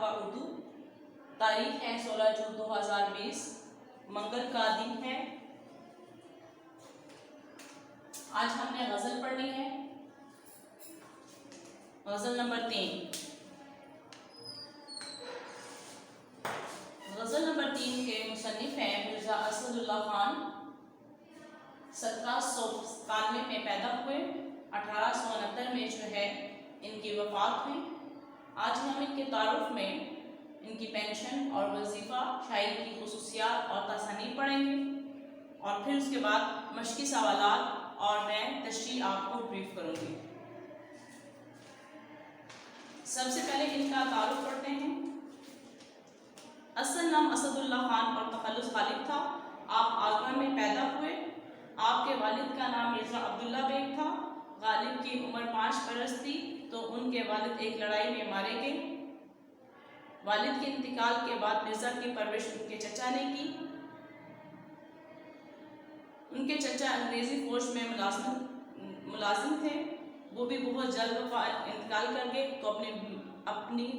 आपका उर्दू। तारीख है 16 जून 2020, मंगल का दिन है। आज हमने गज़ल पढ़नी है, गज़ल नंबर 3। गज़ल नंबर 3 के मुसन्निफ़ हैं मिर्ज़ा असदुल्लाह खान। 1797 में पैदा हुए, 1869 में जो है इनकी वफ़ात हुई। आज हम इनके तारुफ में इनकी पेंशन और वजीफ़ा, शायरी की खुसूसियात और तसानीफ़ पढ़ेंगे और फिर उसके बाद मशक़ी सवालात और मैं तशरीह आपको ब्रीफ करूँगी। सबसे पहले इनका तारुफ पढ़ते हैं। असल नाम असदुल्लाह खान और तखल्लुस गालिब था। आप आगरा में पैदा हुए। आपके वालिद का नाम मिर्ज़ा अब्दुल्ला बेग था। गालिब की उम्र 5 बरस थी तो उनके वालिद एक लड़ाई में मारे गए। वालिद के इंतकाल के बाद मिर्ज़ा की परवरिश उनके चचा ने की। उनके चचा अंग्रेज़ी फौज में मुलाजिम थे। वो भी बहुत जल्द इंतकाल कर गए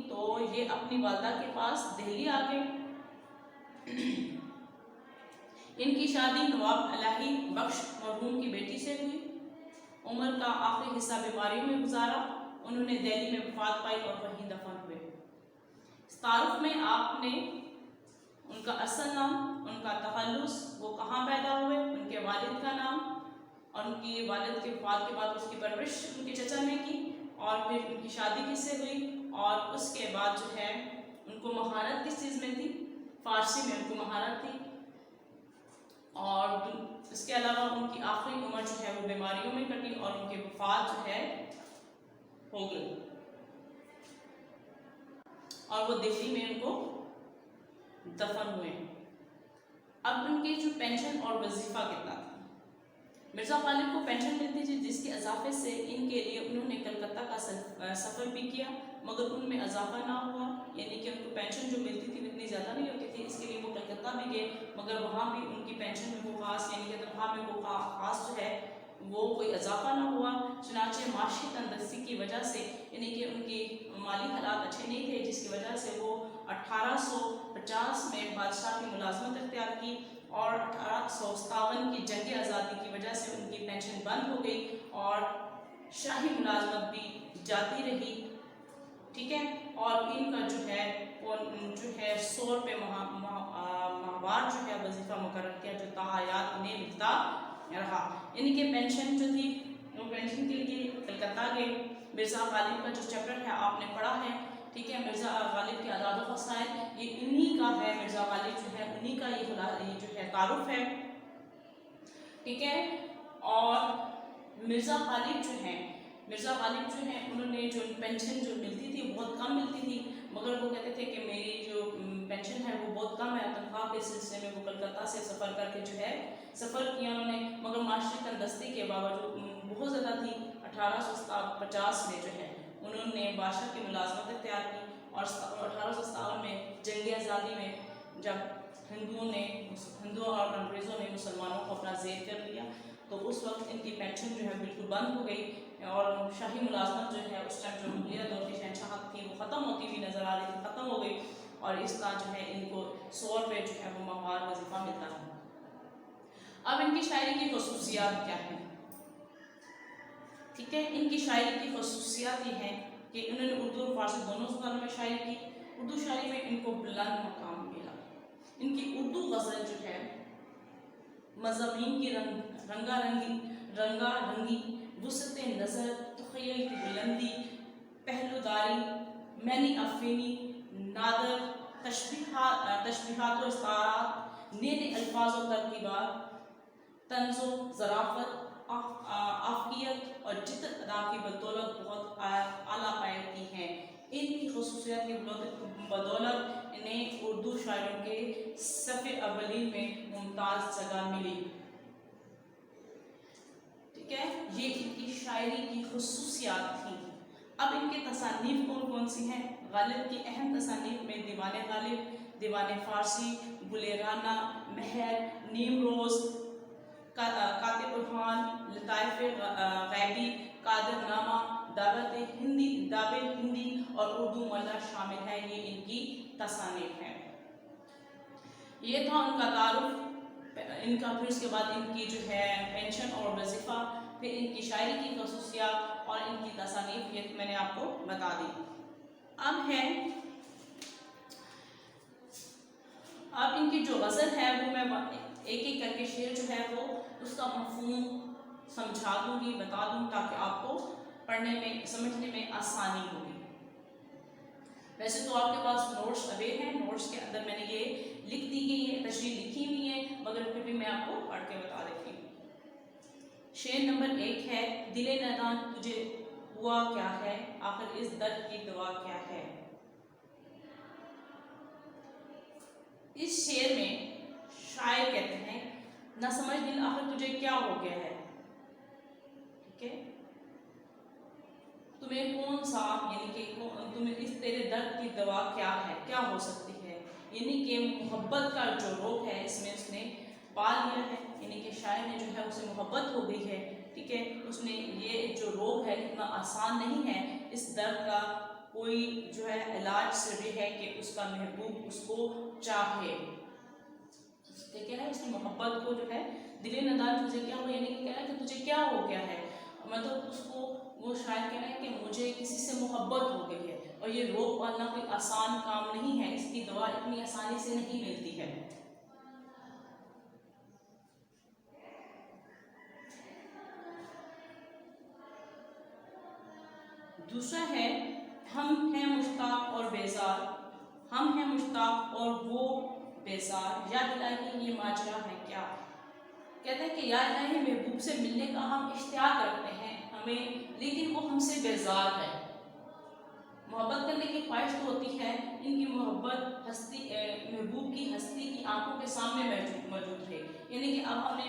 तो ये अपनी वालदा के पास दिल्ली आ गए। इनकी शादी नवाब इलाही बख्श मरहूम की बेटी से हुई। उम्र का आखिरी हिस्सा बीमारियों में गुजारा। उन्होंने दिल्ली में वफात पाई और वहीं दफन हुए। तारुफ में आपने उनका असल नाम, उनका तखल्लुस, वो कहाँ पैदा हुए, उनके वालिद का नाम और उनकी वालिद के वफात के बाद उसकी परवरिश उनके चचा ने की और फिर उनकी शादी किससे हुई और उसके बाद जो है उनको महारत किस चीज़ में थी, फ़ारसी में उनको महारत थी। और इसके अलावा उनकी आखिरी उम्र जो है वो बीमारियों में कटी और उनकी वफात जो है हो गई और वो दिल्ली में उनको दफन हुए। अब उनकी जो पेंशन और वजीफ़ा कितना था। मिर्ज़ा गालिब को पेंशन मिलती थी जिसके इजाफे से इनके लिए उन्होंने कलकत्ता का सफ़र भी किया मगर उनमें इजाफा ना हुआ, यानी कि उनको पेंशन जो मिलती थी इतनी ज़्यादा नहीं होती थी। इसके लिए वो कलकत्ता भी गए मगर वहाँ भी उनकी पेंशन में वो खास यानी कि तनख्वाह में वो खास जो है वो कोई इजाफा ना हुआ। चुनाचे माशी तंदरुस्ती की वजह से यानी कि उनकी माली हालात अच्छे नहीं थे जिसकी वजह से वो 1850 में बादशाह की मुलाजमत इख्तियार की और 1857 की जंग आज़ादी की वजह से उनकी पेंशन बंद हो गई और शाही मुलाजमत भी जाती रही। ठीक है, और इनका जो है 100 रुपये माहवार जो है वजीफ़ा मुकर्रर किया जो तायात उन्हें मिलता रहा। इनकी पेंशन जो थी वो पेंशन के लिए कलकत्ता गए। मिर्ज़ा गालिब का जो चैप्टर है आपने पढ़ा है, ठीक है। मिर्ज़ा गालिब के अदाद व फ़साइल ये इन्हीं का है। मिर्ज़ा गालिब जो है उन्हीं का ये जो है तारुफ है, ठीक है। और मिर्ज़ा गालिब जो है उन्होंने जो पेंशन जो मिलती थी बहुत कम मिलती थी मगर वो कहते थे कि मेरी जो पेंशन है वो बहुत कम है। तनख्वाह के सिलसिले में वो कलकत्ता से सफ़र करके जो है सफ़र किया उन्होंने मगर माशी तंदरुस्ती के बावजूद बहुत ज़्यादा थी। 1850 में जो है उन्होंने बादशाह की मुलाजमत इख्तियार की और 1857 में जंग आज़ादी में जब हिंदुओं और अंग्रेज़ों ने मुसलमानों को अपना ज़ेर कर लिया तो उस वक्त इनकी पेंशन जो है बिल्कुल बंद हो गई और शाही मुलाजमत जो है उस टाइम जो मुगलिया दौर की शहनशाहत थी वो ख़त्म होती हुई नज़र आ रही थी, ख़त्म हो गई और इस तरह जो है इनको 100 रुपये जो है वो माहवार वजीफ़ा मिलता है। अब इनकी शायरी की खसूसियात क्या है, ठीक है। इनकी शायरी की खसूसियात ये हैं कि उन्होंने उर्दू और फारसी दोनों ज़बानों में शायरी की। उर्दू शायरी में इनको बुलंद मकाम मिला। इनकी उर्दू गज़ल जो है मज़ामीन की रंगारंगी, वुसअत नज़र, तख़य्युल की बुलंदी, पहलूदारी, मैनी अफ़ीनी, नादर, तशबीहात व इस्तारात, नए अल्फाज और तरकीबात, तंज़ो, ज़राफ़त, आफ़ियत और जिद्द अदा की बदौलत बहुत आला पायद की हैं। इनकी खसूसियत की बदौलत इन्हें उर्दू शायरों के सफ़े अव्वलीन में मुमताज़ जगह मिली, ठीक है। ये इनकी शायरी की खसूसियात थी। अब इनके तसानीफ़ कौन कौन सी हैं। गालिब की अहम तसानीफ़ में दीवाने गालिब, दीवाने फ़ारसी, गुलेराना, महर, नीमरोज़, कातिब बुरहान, लताइफ़ गैबी, कादिरनामा, दावे हिंदी और उर्दू मल्ला शामिल है। ये इनकी तसानीफ हैं। ये था उनका तारुफ इनका। फिर उसके बाद इनकी जो है पेंशन और वजीफ़ा, फिर इनकी शायरी की खसूसियात और इनकी तसानीफ, ये मैंने आपको बता दी। अब इनकी जो गज़ल है वो मैं एक एक करके शेर जो है वो उसका मफ़हूम समझा दूँगी, बता दूँ, ताकि आपको पढ़ने में समझने में आसानी होगी। वैसे तो आपके पास नोट्स अवे हैं, नोट्स के अंदर मैंने ये लिख दी गई है, तशरीह लिखी हुई है, मगर फिर भी मैं आपको पढ़ के बता देती हूँ। शेर नंबर 1 है, दिले नादान तुझे हुआ क्या है, आखिर इस दर्द की दवा क्या है। इस शेर में शायर कहते हैं, ना समझ दिल आखिर तुझे क्या हो गया है, ठीक है, तुम्हें कौन सा, यानी कि तुम्हें इस तेरे दर्द की दवा क्या है, क्या हो सकती है। यानी कि मोहब्बत का जो रोग है इसमें उसने पा लिया है, यानी कि शायर ने जो है उसे मोहब्बत हो गई है, ठीक है। उसने ये जो रोग है इतना आसान नहीं है, इस दर्द का कोई जो है इलाज सिर्फ है कि उसका महबूब उसको चाहे। क्या है, उसने मोहब्बत को जो है दिले नदार तुझे क्या हो, यानी कि कह रहा है कि तुझे क्या हो गया है, मतलब उसको वो शायद कह रहे हैं कि मुझे किसी से मोहब्बत हो गई है। और ये रोग पालना कोई आसान काम नहीं है, इसकी दवा इतनी आसानी से नहीं मिलती है। दूसरा है, हम हैं मुश्ताक और बेजार, हम हैं मुश्ताक और वो बेजार, या इलाही ये माजरा है क्या। कहते हैं कि या इलाही महबूब से मिलने का हम इश्तियाक करते हैं हमें, लेकिन वो हमसे बेजार है। मोहब्बत करने की ख्वाहिश तो होती है, इनकी मोहब्बत हस्ती महबूब की हस्ती की आंखों के सामने मौजूद है। यानी कि अब हमने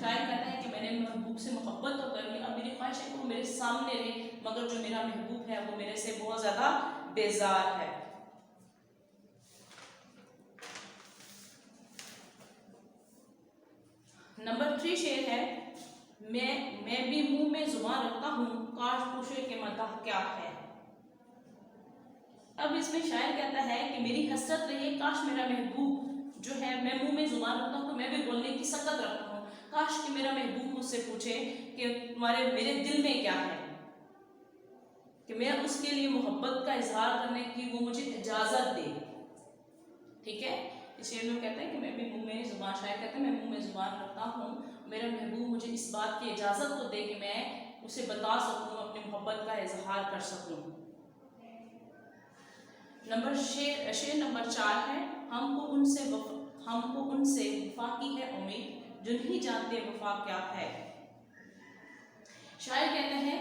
शायर कहता है कि मैंने महबूब से मोहब्बत तो कर ली, अब मेरी ख्वाहिश है कि वो मेरे सामने रहे, मगर जो मेरा महबूब है वो मेरे से बहुत ज़्यादा बेजार है। नंबर 3 शेर है, मैं भी मुंह में जुबान रखता हूँ, काश पूछे कि मदह क्या है। अब इसमें शायर कहता है कि मेरी हसरत रही, काश मेरा महबूब जो है, मैं मुंह में जुबान रखता हूँ तो मैं भी बोलने की सकत रखता हूँ, काश कि मेरा महबूब मुझसे पूछे कि तुम्हारे मेरे दिल में क्या है, कि मैं उसके लिए मोहब्बत का इजहार करने की वो मुझे इजाज़त दे, ठीक है। इस शेर में कहते हैं कि मैं भी मुंह में जुबान, शायर कहते हैं मैं मुंह में जुबान रखता हूँ, मेरा महबूब मुझे इस बात की इजाज़त तो दे कि मैं उसे बता सकूँ, अपनी मोहब्बत का इजहार कर सकूँ। शेर नंबर 4 है, हमको उनसे वफा की है उम्मीद, जो नहीं जानते वफा क्या है। शायर कहते हैं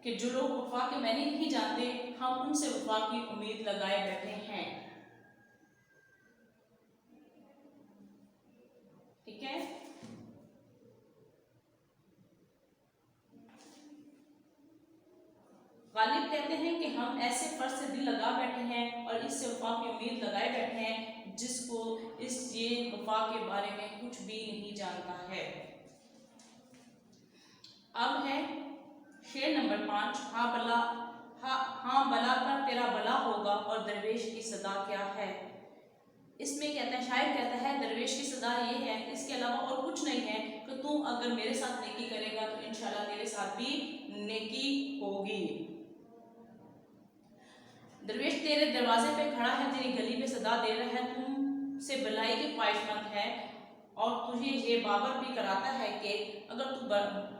कि जो लोग वफा के मैंने नहीं जानते, हम उनसे वफा की उम्मीद लगाए बैठे हैं, ठीक है। गालिब कहते हैं कि हम ऐसे फर्ज से दिल लगा बैठे हैं और इससे वफा की उम्मीद लगाए बैठे हैं जिसको ये वफा के बारे में कुछ भी नहीं जानता है। अब है शेर नंबर 5, हाँ बला पर तेरा भला होगा और दरवेश की सदा क्या है। इसमें कहता है, शायर कहता है दरवेश की सदा ये है, इसके अलावा और कुछ नहीं है, कि तू अगर मेरे साथ नेकी करेगा तो इंशाल्लाह तेरे साथ भी नेकी होगी। दरवेश तेरे दरवाजे पे खड़ा है, तेरी गली में सदा दे रहा है, तुमसे भलाई की ख्वाहिशमंद है और तुझे ये बावर भी कराता है कि अगर तू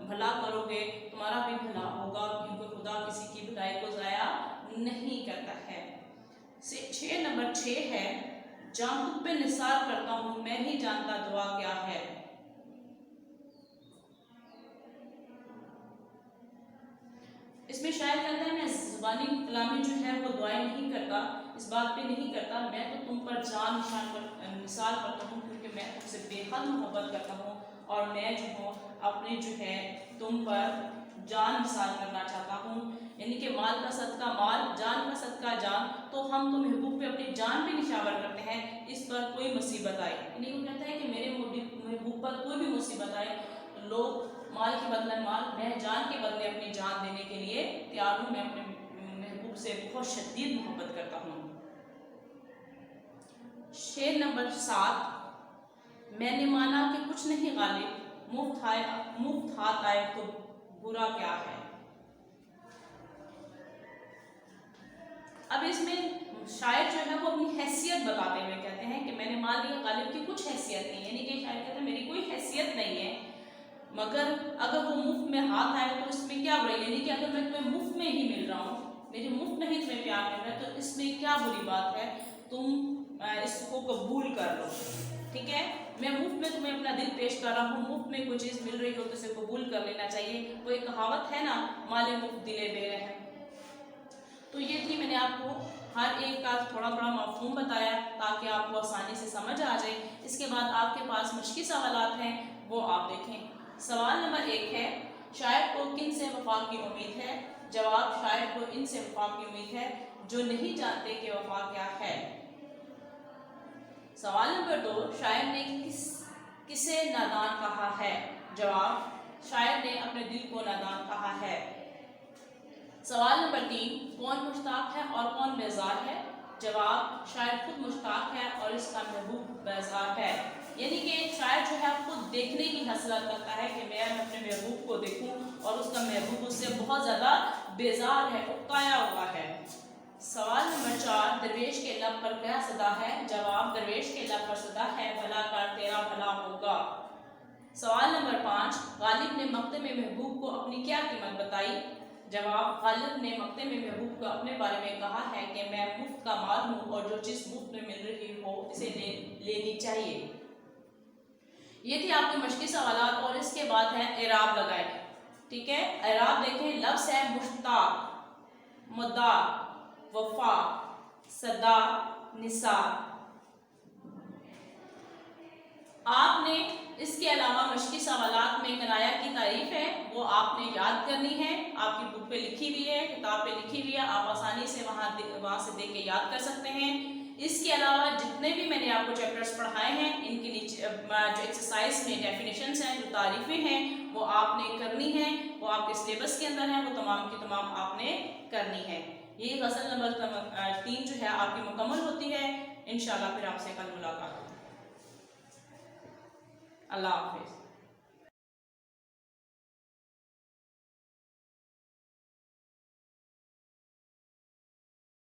भला करोगे तुम्हारा भी भला होगा, क्योंकि खुदा किसी की भलाई को ज़ाया नहीं करता है। शेर नंबर 6 है, जान तुझ पे निसार करता हूँ, मैं ही जानता दुआ क्या है। इसमें शायर कहता है मैं ज़ुबानी कलामी जो है वो दुआएं नहीं करता, इस बात पे नहीं करता, मैं तो तुम पर जान निसार करता हूँ, क्योंकि मैं तुमसे बेहद मोहब्बत करता हूँ और मैं जो हूँ अपने जो है तुम पर जान निसार करना चाहता हूँ। यानी कि माल का सदका माल, जान का सदका जान, तो हम तो महबूब पे अपनी जान भी निशावर करते हैं, इस पर कोई मुसीबत आए। यानी वो कहता है कि मेरे महबूब पर कोई भी मुसीबत आए, लोग माल के बदले माल, मैं जान के बदले अपनी जान देने के लिए तैयार हूँ, मैं अपने महबूब से बहुत शदीद मोहब्बत करता हूँ। शेर नंबर 7, मैंने माना कि कुछ नहीं गालिब, मुफ्त हाथ आए तो बुरा क्या है। अब इसमें शायर जो है वो अपनी हैसियत बताते हुए कहते हैं कि मैंने मान लिया गालिब की कुछ हैसियत नहीं, यानी कि शायर कहते हैं मेरी कोई हैसियत नहीं है, मगर अगर वो मुफ्त में हाथ आए तो इसमें क्या बुराई, यानी कि अगर मैं तुम्हें मुफ्त में ही मिल रहा हूँ, मेरी मुफ्त में ही तुम्हें प्यार मिल रहा है, तो इसमें क्या बुरी बात है, तुम इसको कबूल कर लो। ठीक है, मैं मुफ्त में तुम्हें अपना दिल पेश कर रहा हूँ, मुफ्त में कोई चीज़ मिल रही हो तो इसे कबूल कर लेना चाहिए। वो एक कहावत है ना, माले मुफ्त दिले बेरहम। तो ये थी, मैंने आपको हर एक का थोड़ा थोड़ा मफ़हूम बताया ताकि आपको आसानी से समझ आ जाए। इसके बाद आपके पास मुश्किल सवालात हैं, वो आप देखें। सवाल नंबर 1 है, शायर को किन से वफा की उम्मीद है। जवाब, शायर को इन से वफा की उम्मीद है जो नहीं जानते कि वफा क्या है। सवाल नंबर 2, शायर ने किसे नादान कहा है। जवाब, शायर ने अपने दिल को नादान कहा है। सवाल नंबर 3, कौन मुश्ताक है और कौन बेजार है। जवाब, शायर खुद मुश्ताक है और इसका महबूब बेजार है। यानी कि शायर जो है खुद देखने की हसरत करता है कि मैं अपने महबूब को देखूं और उसका महबूब उससे बहुत ज़्यादा बेजार है, उकताया हुआ है। सवाल नंबर 4, दरवेश के लब पर क्या सदा है। जवाब, दरवेश के लब पर सदा है भला कर तेरा भला होगा। सवाल नंबर 5, गालिब ने मक्ते में महबूब को अपनी क्या कीमत बताई। जवाब, गालिब ने मक्ते में महबूब को अपने बारे में कहा है कि मैं मुफ्त का माल हूँ और जो चीज़ मुफ्त में मिल रही हो इसे लेनी चाहिए। ये थी आपके मश्की सवालात और इसके बाद है एराब लगाए। ठीक है, एराब देखें। लफ्ज़ है मुश्ताक, मुद्दा, वफा, सदा, निसा। आपने इसके अलावा मश्की सवालात में कनाया की तारीफ है, वो आपने याद करनी है। आपकी बुक पे लिखी हुई है, किताब पे लिखी हुई है, आप आसानी से वहाँ से देख के याद कर सकते हैं। इसके अलावा जितने भी मैंने आपको चैप्टर्स पढ़ाए हैं, इनके नीचे जो एक्सरसाइज में डेफिनेशंस हैं, जो तारीफें हैं, वो आपने करनी है, वो आपके सिलेबस के अंदर है, वो तमाम की तमाम आपने करनी है। ये गज़ल नंबर 3 जो है आपकी मुकम्मल होती है। इंशाल्लाह फिर आपसे कल मुलाकात होगी। अल्लाह हाफिज़।